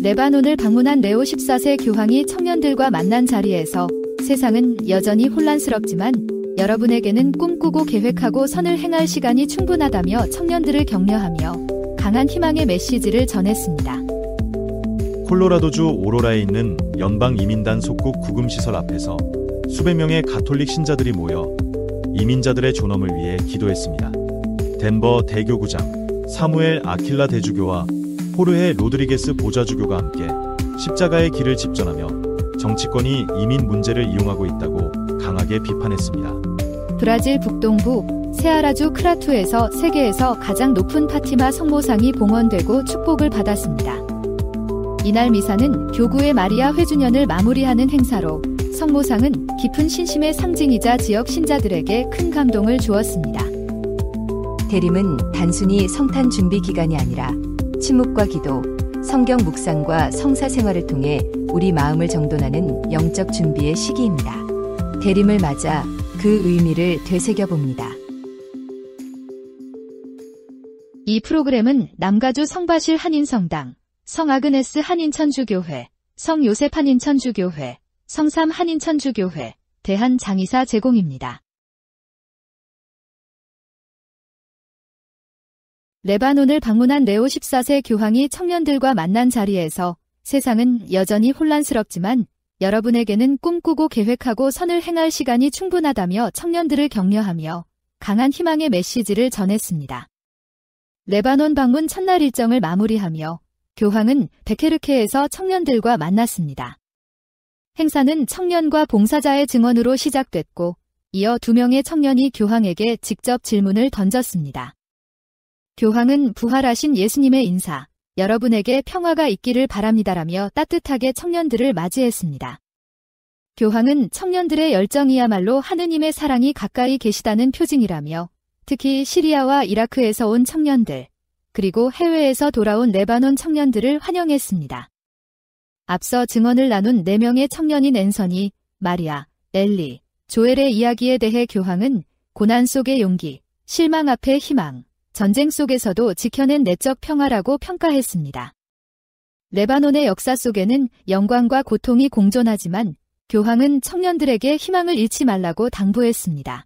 레바논을 방문한 레오 14세 교황이 청년들과 만난 자리에서 세상은 여전히 혼란스럽지만 여러분에게는 꿈꾸고 계획하고 선을 행할 시간이 충분하다며 청년들을 격려하며 강한 희망의 메시지를 전했습니다. 콜로라도주 오로라에 있는 연방이민단 속국 구금시설 앞에서 수백 명의 가톨릭 신자들이 모여 이민자들의 존엄을 위해 기도했습니다. 덴버 대교구장 사무엘 아킬라 대주교와 호르헤 로드리게스 보좌주교가 함께 십자가의 길을 집전하며 정치권이 이민 문제를 이용하고 있다고 강하게 비판했습니다. 브라질 북동부 세아라주 크라투에서 세계에서 가장 높은 파티마 성모상이 봉헌되고 축복을 받았습니다. 이날 미사는 교구의 마리아 회주년을 마무리하는 행사로 성모상은 깊은 신심의 상징이자 지역 신자들에게 큰 감동을 주었습니다. 대림은 단순히 성탄 준비 기간이 아니라 침묵과 기도, 성경 묵상과 성사 생활을 통해 우리 마음을 정돈하는 영적 준비의 시기입니다. 대림을 맞아 그 의미를 되새겨봅니다. 이 프로그램은 남가주 성바실 한인성당, 성아그네스 한인천주교회, 성요셉 한인천주교회, 성삼 한인천주교회, 대한장의사 제공입니다. 레바논을 방문한 레오 14세 교황이 청년들과 만난 자리에서 세상은 여전히 혼란스럽지만 여러분에게는 꿈꾸고 계획하고 선을 행할 시간이 충분하다며 청년들을 격려하며 강한 희망의 메시지를 전했습니다. 레바논 방문 첫날 일정을 마무리하며 교황은 베케르케에서 청년들과 만났습니다. 행사는 청년과 봉사자의 증언으로 시작됐고 이어 2명의 청년이 교황에게 직접 질문을 던졌습니다. 교황은 부활하신 예수님의 인사, 여러분에게 평화가 있기를 바랍니다라며 따뜻하게 청년들을 맞이했습니다. 교황은 청년들의 열정이야말로 하느님의 사랑이 가까이 계시다는 표징이라며 특히 시리아와 이라크에서 온 청년들, 그리고 해외에서 돌아온 레바논 청년들을 환영했습니다. 앞서 증언을 나눈 4명의 청년인 앤서니, 마리아, 엘리, 조엘의 이야기에 대해 교황은 고난 속의 용기, 실망 앞의 희망, 전쟁 속에서도 지켜낸 내적 평화라고 평가했습니다. 레바논의 역사 속에는 영광과 고통이 공존하지만 교황은 청년들에게 희망을 잃지 말라고 당부했습니다.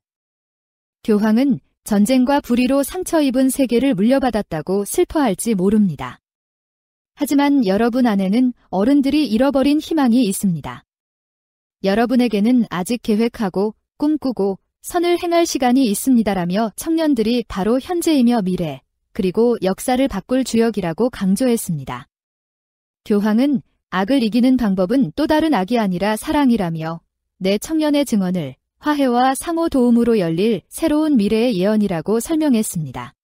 교황은 전쟁과 불의로 상처 입은 세계를 물려받았다고 슬퍼할지 모릅니다. 하지만 여러분 안에는 어른들이 잃어버린 희망이 있습니다. 여러분에게는 아직 계획하고 꿈꾸고 선을 행할 시간이 있습니다라며 청년들이 바로 현재이며 미래, 그리고 역사를 바꿀 주역이라고 강조했습니다. 교황은 악을 이기는 방법은 또 다른 악이 아니라 사랑이라며 내 청년의 증언을 화해와 상호 도움으로 열릴 새로운 미래의 예언이라고 설명했습니다.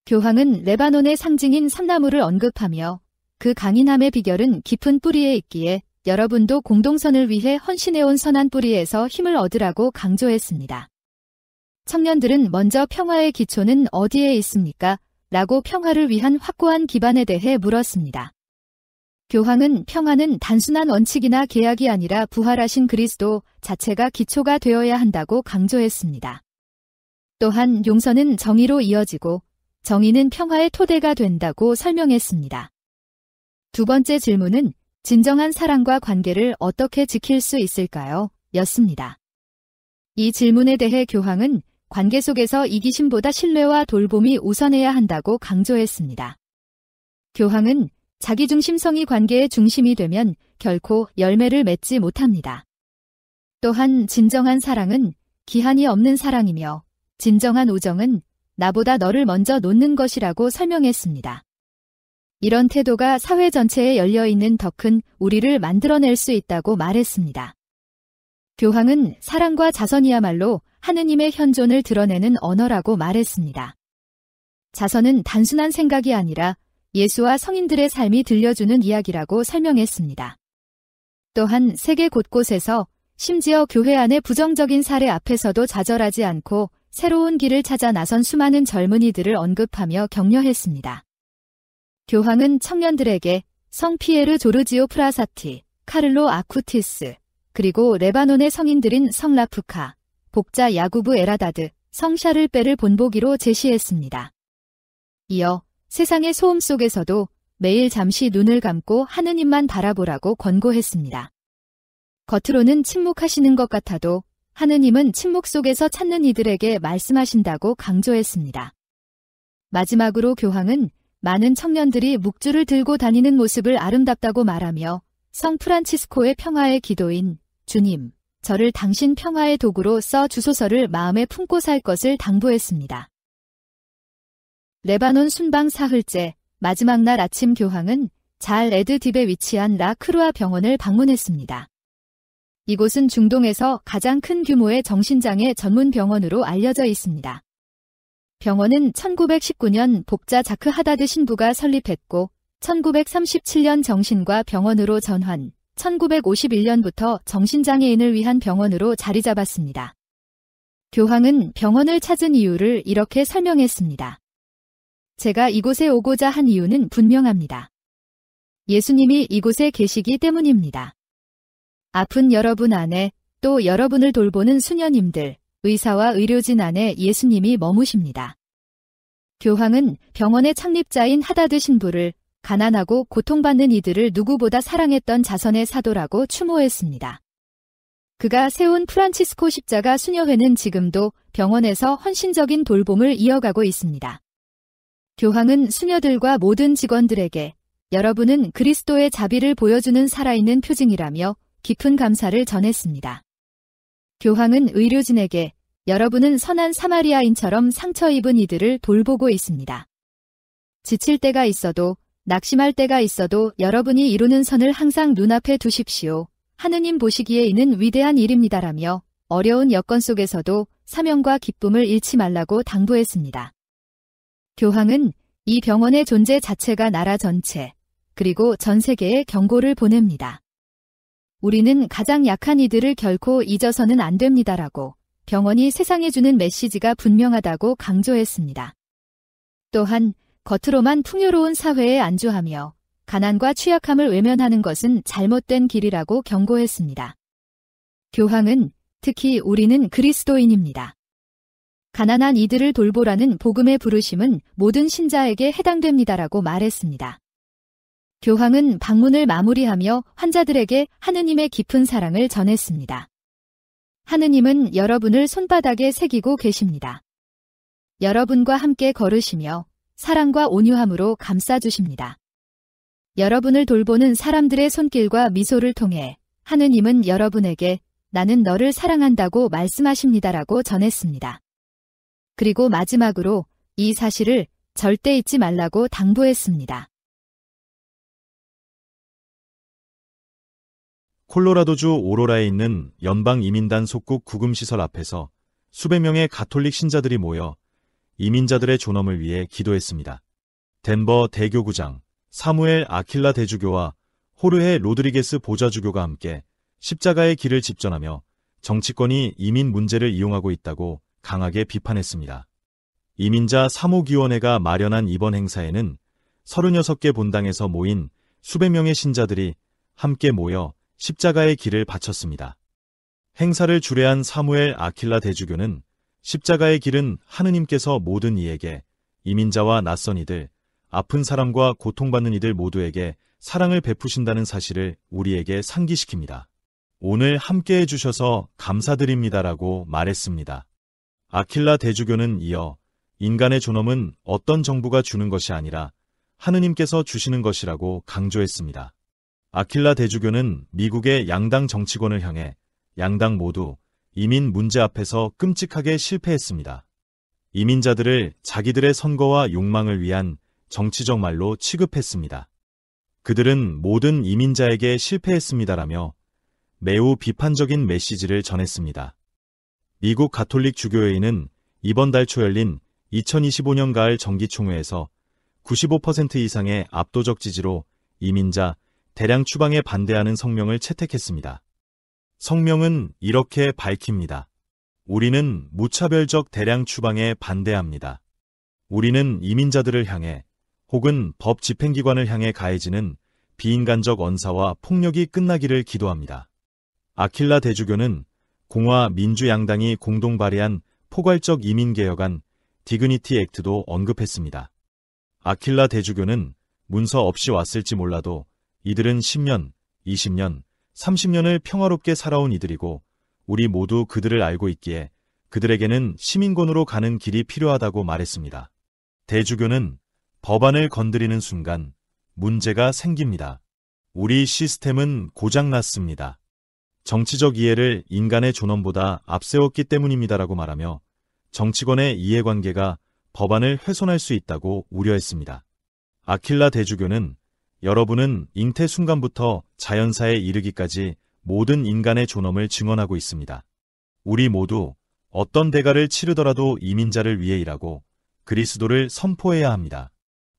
교황은 레바논의 상징인 삼나무를 언급하며 그 강인함의 비결은 깊은 뿌리에 있기에 여러분도 공동선을 위해 헌신해온 선한 뿌리에서 힘을 얻으라고 강조했습니다. 청년들은 먼저 평화의 기초는 어디에 있습니까? 라고 평화를 위한 확고한 기반에 대해 물었습니다. 교황은 평화는 단순한 원칙이나 계약이 아니라 부활하신 그리스도 자체가 기초가 되어야 한다고 강조했습니다. 또한 용서는 정의로 이어지고 정의는 평화의 토대가 된다고 설명했습니다. 두 번째 질문은 진정한 사랑과 관계를 어떻게 지킬 수 있을까요? 였습니다. 이 질문에 대해 교황은 관계 속에서 이기심보다 신뢰와 돌봄이 우선해야 한다고 강조했습니다. 교황은 자기중심성이 관계의 중심이 되면 결코 열매를 맺지 못합니다. 또한 진정한 사랑은 기한이 없는 사랑이며 진정한 우정은 나보다 너를 먼저 놓는 것이라고 설명했습니다. 이런 태도가 사회 전체에 열려있는 더 큰 우리를 만들어낼 수 있다고 말했습니다. 교황은 사랑과 자선이야말로 하느님의 현존을 드러내는 언어라고 말했습니다. 자선은 단순한 생각이 아니라 예수와 성인들의 삶이 들려주는 이야기라고 설명했습니다. 또한 세계 곳곳에서 심지어 교회 안의 부정적인 사례 앞에서도 좌절하지 않고 새로운 길을 찾아 나선 수많은 젊은이들을 언급하며 격려했습니다. 교황은 청년들에게 성 피에르 조르지오 프라사티, 카를로 아쿠티스, 그리고 레바논의 성인들인 성 라프카, 복자 야구브 에라다드, 성 샤를베를 본보기로 제시했습니다. 이어 세상의 소음 속에서도 매일 잠시 눈을 감고 하느님만 바라보라고 권고했습니다. 겉으로는 침묵하시는 것 같아도 하느님은 침묵 속에서 찾는 이들에게 말씀하신다고 강조했습니다. 마지막으로 교황은 많은 청년들이 묵주를 들고 다니는 모습을 아름답다고 말하며 성 프란치스코의 평화의 기도인 주님, 저를 당신 평화의 도구로 써 주소서를 마음에 품고 살 것을 당부했습니다. 레바논 순방 사흘째 마지막 날 아침 교황은 잘 에드딥에 위치한 라 크루아 병원을 방문했습니다. 이곳은 중동에서 가장 큰 규모의 정신장애 전문 병원으로 알려져 있습니다. 병원은 1919년 복자 자크 하다드 신부가 설립했고 1937년 정신과 병원으로 전환, 1951년부터 정신장애인을 위한 병원으로 자리 잡았습니다. 교황은 병원을 찾은 이유를 이렇게 설명했습니다. 제가 이곳에 오고자 한 이유는 분명합니다. 예수님이 이곳에 계시기 때문입니다. 아픈 여러분 안에 또 여러분을 돌보는 수녀님들, 의사와 의료진 안에 예수님이 머무십니다. 교황은 병원의 창립자인 하다드 신부를 가난하고 고통받는 이들을 누구보다 사랑했던 자선의 사도라고 추모했습니다. 그가 세운 프란치스코 십자가 수녀회는 지금도 병원에서 헌신적인 돌봄을 이어가고 있습니다. 교황은 수녀들과 모든 직원들에게 여러분은 그리스도의 자비를 보여주는 살아있는 표징이라며 깊은 감사를 전했습니다. 교황은 의료진에게 여러분은 선한 사마리아인처럼 상처 입은 이들을 돌보고 있습니다. 지칠 때가 있어도 낙심할 때가 있어도 여러분이 이루는 선을 항상 눈앞에 두십시오. 하느님 보시기에 이는 위대한 일입니다라며 어려운 여건 속에서도 사명과 기쁨을 잃지 말라고 당부했습니다. 교황은 이 병원의 존재 자체가 나라 전체, 그리고 전 세계에 경고를 보냅니다. 우리는 가장 약한 이들을 결코 잊어서는 안 됩니다라고 병원이 세상에 주는 메시지가 분명하다고 강조했습니다. 또한 겉으로만 풍요로운 사회에 안주하며 가난과 취약함을 외면하는 것은 잘못된 길이라고 경고했습니다. 교황은 특히 우리는 그리스도인입니다. 가난한 이들을 돌보라는 복음의 부르심은 모든 신자에게 해당됩니다라고 말했습니다. 교황은 방문을 마무리하며 환자들에게 하느님의 깊은 사랑을 전했습니다. 하느님은 여러분을 손바닥에 새기고 계십니다. 여러분과 함께 걸으시며 사랑과 온유함으로 감싸주십니다. 여러분을 돌보는 사람들의 손길과 미소를 통해 하느님은 여러분에게 나는 너를 사랑한다고 말씀하십니다라고 전했습니다. 그리고 마지막으로 이 사실을 절대 잊지 말라고 당부했습니다. 콜로라도주 오로라에 있는 연방이민단 속국 구금시설 앞에서 수백 명의 가톨릭 신자들이 모여 이민자들의 존엄을 위해 기도했습니다. 덴버 대교구장 사무엘 아킬라 대주교와 호르헤 로드리게스 보좌주교가 함께 십자가의 길을 집전하며 정치권이 이민 문제를 이용하고 있다고 강하게 비판했습니다. 이민자 사목위원회가 마련한 이번 행사에는 36개 본당에서 모인 수백 명의 신자들이 함께 모여 십자가의 길을 바쳤습니다. 행사를 주례한 사무엘 아킬라 대주교는 십자가의 길은 하느님께서 모든 이에게 이민자와 낯선 이들, 아픈 사람과 고통받는 이들 모두에게 사랑을 베푸신다는 사실을 우리에게 상기시킵니다. 오늘 함께해 주셔서 감사드립니다라고 말했습니다. 아킬라 대주교는 이어 인간의 존엄은 어떤 정부가 주는 것이 아니라 하느님께서 주시는 것이라고 강조했습니다. 아킬라 대주교는 미국의 양당 정치권을 향해 양당 모두 이민 문제 앞에서 끔찍하게 실패했습니다. 이민자들을 자기들의 선거와 욕망을 위한 정치적 말로 취급했습니다. 그들은 모든 이민자에게 실패했습니다라며 매우 비판적인 메시지를 전했습니다. 미국 가톨릭 주교회의는 이번 달 초 열린 2025년 가을 정기총회에서 95% 이상의 압도적 지지로 이민자 대량 추방에 반대하는 성명을 채택했습니다. 성명은 이렇게 밝힙니다. 우리는 무차별적 대량 추방에 반대합니다. 우리는 이민자들을 향해 혹은 법 집행기관을 향해 가해지는 비인간적 언사와 폭력이 끝나기를 기도합니다. 아킬라 대주교는 공화 민주양당이 공동 발의한 포괄적 이민개혁안 디그니티 액트도 언급했습니다. 아킬라 대주교는 문서 없이 왔을지 몰라도 이들은 10년, 20년, 30년을 평화롭게 살아온 이들이고 우리 모두 그들을 알고 있기에 그들에게는 시민권으로 가는 길이 필요하다고 말했습니다. 대주교는 법안을 건드리는 순간 문제가 생깁니다. 우리 시스템은 고장났습니다. 정치적 이해를 인간의 존엄보다 앞세웠기 때문입니다라고 말하며 정치권의 이해관계가 법안을 훼손할 수 있다고 우려했습니다. 아킬라 대주교는 여러분은 잉태 순간부터 자연사에 이르기까지 모든 인간의 존엄을 증언하고 있습니다. 우리 모두 어떤 대가를 치르더라도 이민자를 위해 일하고 그리스도를 선포해야 합니다.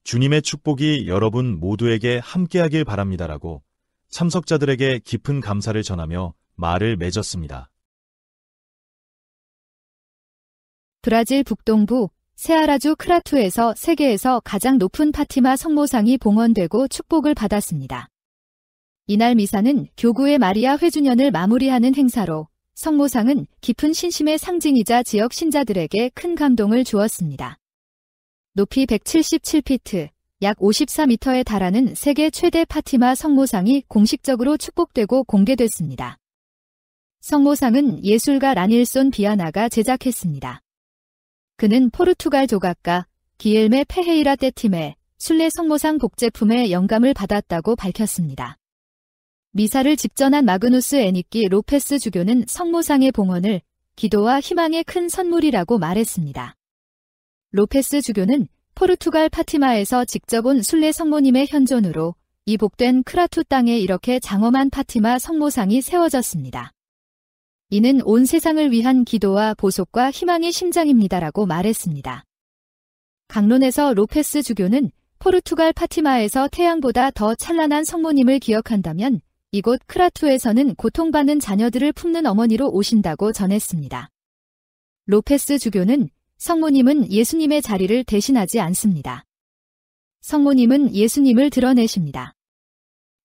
주님의 축복이 여러분 모두에게 함께하길 바랍니다라고 참석자들에게 깊은 감사를 전하며 말을 맺었습니다. 브라질 북동부 세아라주 크라투에서 세계에서 가장 높은 파티마 성모상이 봉헌되고 축복을 받았습니다. 이날 미사는 교구의 마리아 회주년을 마무리하는 행사로 성모상은 깊은 신심의 상징이자 지역 신자들에게 큰 감동을 주었습니다. 높이 177피트, 약 54m에 달하는 세계 최대 파티마 성모상이 공식적으로 축복되고 공개됐습니다. 성모상은 예술가 라닐손 비아나가 제작했습니다. 그는 포르투갈 조각가 기엘메 페헤이라 떼팀의 순례 성모상 복제품에 영감을 받았다고 밝혔습니다. 미사를 집전한 마그누스 에니키 로페스 주교는 성모상의 봉헌을 기도와 희망의 큰 선물이라고 말했습니다. 로페스 주교는 포르투갈 파티마에서 직접 온 순례 성모님의 현존으로 이 복된 크라투 땅에 이렇게 장엄한 파티마 성모상이 세워졌습니다. 이는 온 세상을 위한 기도와 보속과 희망의 심장입니다라고 말했습니다. 강론에서 로페스 주교는 포르투갈 파티마에서 태양보다 더 찬란한 성모님을 기억한다면 이곳 크라투에서는 고통받는 자녀들을 품는 어머니로 오신다고 전했습니다. 로페스 주교는 성모님은 예수님의 자리를 대신하지 않습니다. 성모님은 예수님을 드러내십니다.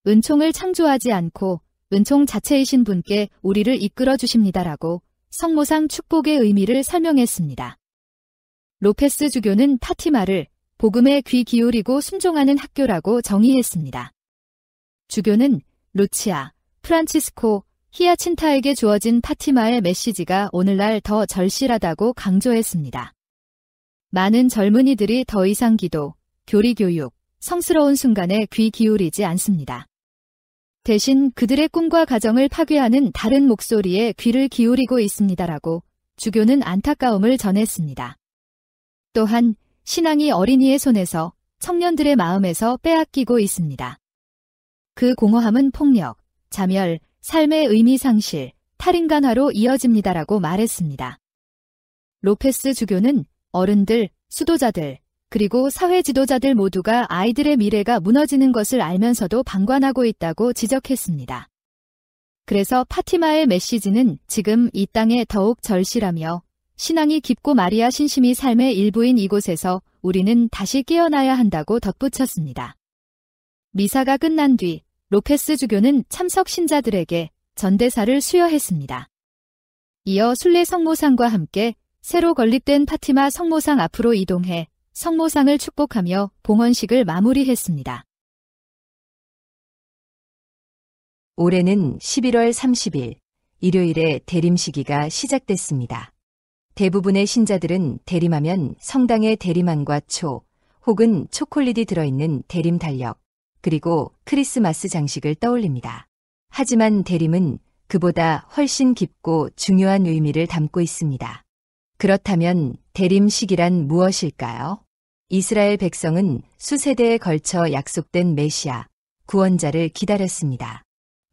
은총을 창조하지 않고 은총 자체이신 분께 우리를 이끌어 주십니다라고 성모상 축복의 의미를 설명했습니다. 로페스 주교는 파티마를 복음에 귀 기울이고 순종하는 학교라고 정의했습니다. 주교는 루치아, 프란치스코, 히아친타에게 주어진 파티마의 메시지가 오늘날 더 절실하다고 강조했습니다. 많은 젊은이들이 더 이상 기도, 교리 교육, 성스러운 순간에 귀 기울이지 않습니다. 대신 그들의 꿈과 가정을 파괴하는 다른 목소리에 귀를 기울이고 있습니다라고 주교는 안타까움을 전했습니다. 또한 신앙이 어린이의 손에서 청년들의 마음에서 빼앗기고 있습니다. 그 공허함은 폭력, 자멸, 삶의 의미 상실, 탈인간화로 이어집니다라고 말했습니다. 로페스 주교는 어른들, 수도자들, 그리고 사회 지도자들 모두가 아이들의 미래가 무너지는 것을 알면서도 방관하고 있다고 지적했습니다. 그래서 파티마의 메시지는 지금 이 땅에 더욱 절실하며 신앙이 깊고 마리아 신심이 삶의 일부인 이곳에서 우리는 다시 깨어나야 한다고 덧붙였습니다. 미사가 끝난 뒤 로페스 주교는 참석 신자들에게 전대사를 수여했습니다. 이어 순례 성모상과 함께 새로 건립된 파티마 성모상 앞으로 이동해 성모상을 축복하며 봉헌식을 마무리했습니다. 올해는 11월 30일 일요일에 대림 시기가 시작됐습니다. 대부분의 신자들은 대림하면 성당의 대림안과 초 혹은 초콜릿이 들어있는 대림 달력 그리고 크리스마스 장식을 떠올립니다. 하지만 대림은 그보다 훨씬 깊고 중요한 의미를 담고 있습니다. 그렇다면 대림 시기란 무엇일까요? 이스라엘 백성은 수세대에 걸쳐 약속된 메시아, 구원자를 기다렸습니다.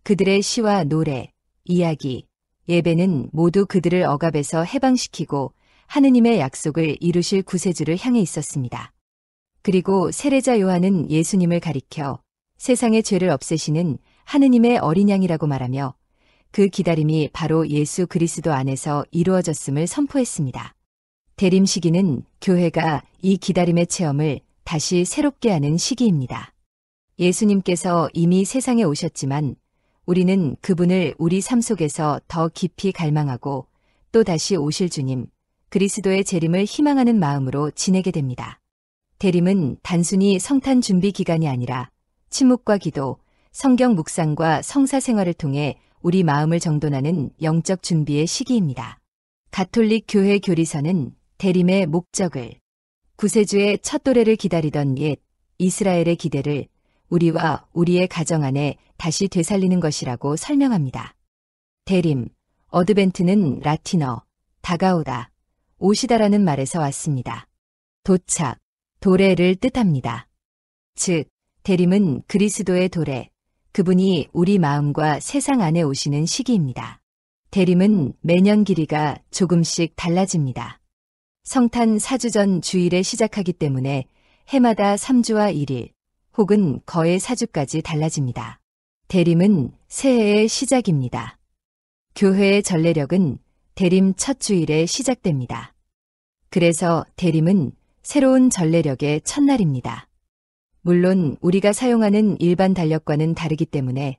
그들의 시와 노래, 이야기, 예배는 모두 그들을 억압에서 해방시키고 하느님의 약속을 이루실 구세주를 향해 있었습니다. 그리고 세례자 요한은 예수님을 가리켜 세상의 죄를 없애시는 하느님의 어린 양이라고 말하며 그 기다림이 바로 예수 그리스도 안에서 이루어졌음을 선포했습니다. 대림 시기는 교회가 이 기다림의 체험을 다시 새롭게 하는 시기입니다. 예수님께서 이미 세상에 오셨지만 우리는 그분을 우리 삶 속에서 더 깊이 갈망하고 또 다시 오실 주님, 그리스도의 재림을 희망하는 마음으로 지내게 됩니다. 대림은 단순히 성탄 준비 기간이 아니라 침묵과 기도, 성경 묵상과 성사 생활을 통해 우리 마음을 정돈하는 영적 준비의 시기입니다. 가톨릭 교회 교리서는 대림의 목적을, 구세주의 첫 도래를 기다리던 옛 이스라엘의 기대를 우리와 우리의 가정 안에 다시 되살리는 것이라고 설명합니다. 대림, 어드벤트는 라틴어, 다가오다, 오시다라는 말에서 왔습니다. 도착, 도래를 뜻합니다. 즉, 대림은 그리스도의 도래, 그분이 우리 마음과 세상 안에 오시는 시기입니다. 대림은 매년 길이가 조금씩 달라집니다. 성탄 4주 전 주일에 시작하기 때문에 해마다 3주와 1일, 혹은 거의 4주까지 달라집니다. 대림은 새해의 시작입니다. 교회의 전례력은 대림 첫 주일에 시작됩니다. 그래서 대림은 새로운 전례력의 첫날입니다. 물론 우리가 사용하는 일반 달력과는 다르기 때문에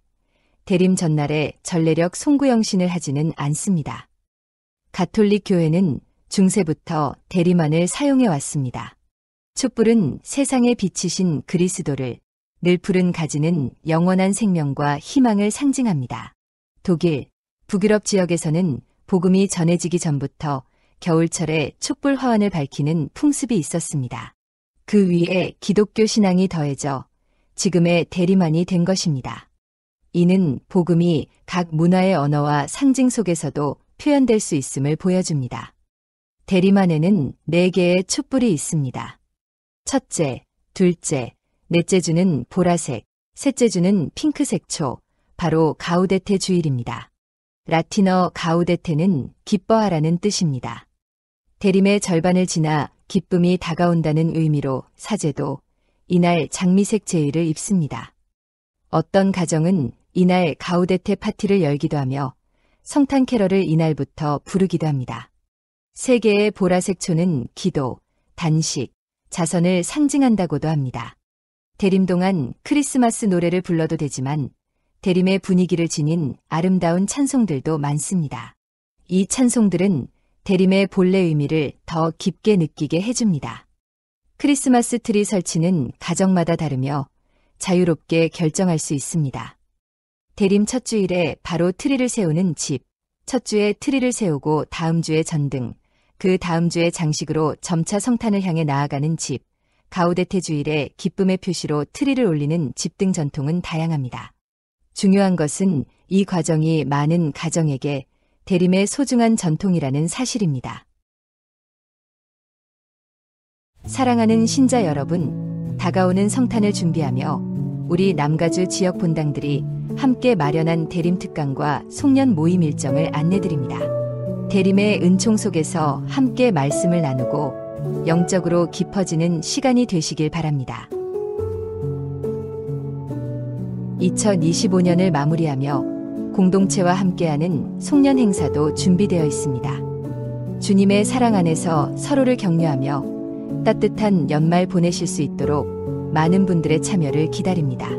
대림 전날에 전례력 송구영신을 하지는 않습니다. 가톨릭 교회는 중세부터 대림안을 사용해 왔습니다. 촛불은 세상에 비치신 그리스도를, 늘 푸른 가지는 영원한 생명과 희망을 상징합니다. 독일, 북유럽 지역에서는 복음이 전해지기 전부터 겨울철에 촛불 화환을 밝히는 풍습이 있었습니다. 그 위에 기독교 신앙이 더해져 지금의 대림안이 된 것입니다. 이는 복음이 각 문화의 언어와 상징 속에서도 표현될 수 있음을 보여줍니다. 대림안에는 4개의 촛불이 있습니다. 첫째, 둘째, 넷째 주는 보라색, 셋째 주는 핑크색 초, 바로 가우데테 주일입니다. 라틴어 가우데테는 기뻐하라는 뜻입니다. 대림의 절반을 지나 기쁨이 다가온다는 의미로 사제도 이날 장미색 제의를 입습니다. 어떤 가정은 이날 가우데테 파티를 열기도 하며 성탄 캐럴을 이날부터 부르기도 합니다. 3개의 보라색 초는 기도, 단식, 자선을 상징한다고도 합니다. 대림 동안 크리스마스 노래를 불러도 되지만 대림의 분위기를 지닌 아름다운 찬송들도 많습니다. 이 찬송들은 대림의 본래 의미를 더 깊게 느끼게 해줍니다. 크리스마스 트리 설치는 가정마다 다르며 자유롭게 결정할 수 있습니다. 대림 첫 주일에 바로 트리를 세우는 집, 첫 주에 트리를 세우고 다음 주에 전등, 그 다음 주에 장식으로 점차 성탄을 향해 나아가는 집, 가우데테 주일에 기쁨의 표시로 트리를 올리는 집 등 전통은 다양합니다. 중요한 것은 이 과정이 많은 가정에게 대림의 소중한 전통이라는 사실입니다. 사랑하는 신자 여러분, 다가오는 성탄을 준비하며 우리 남가주 지역 본당들이 함께 마련한 대림 특강과 송년 모임 일정을 안내드립니다. 대림의 은총 속에서 함께 말씀을 나누고 영적으로 깊어지는 시간이 되시길 바랍니다. 2025년을 마무리하며 공동체와 함께하는 송년 행사도 준비되어 있습니다. 주님의 사랑 안에서 서로를 격려하며 따뜻한 연말 보내실 수 있도록 많은 분들의 참여를 기다립니다.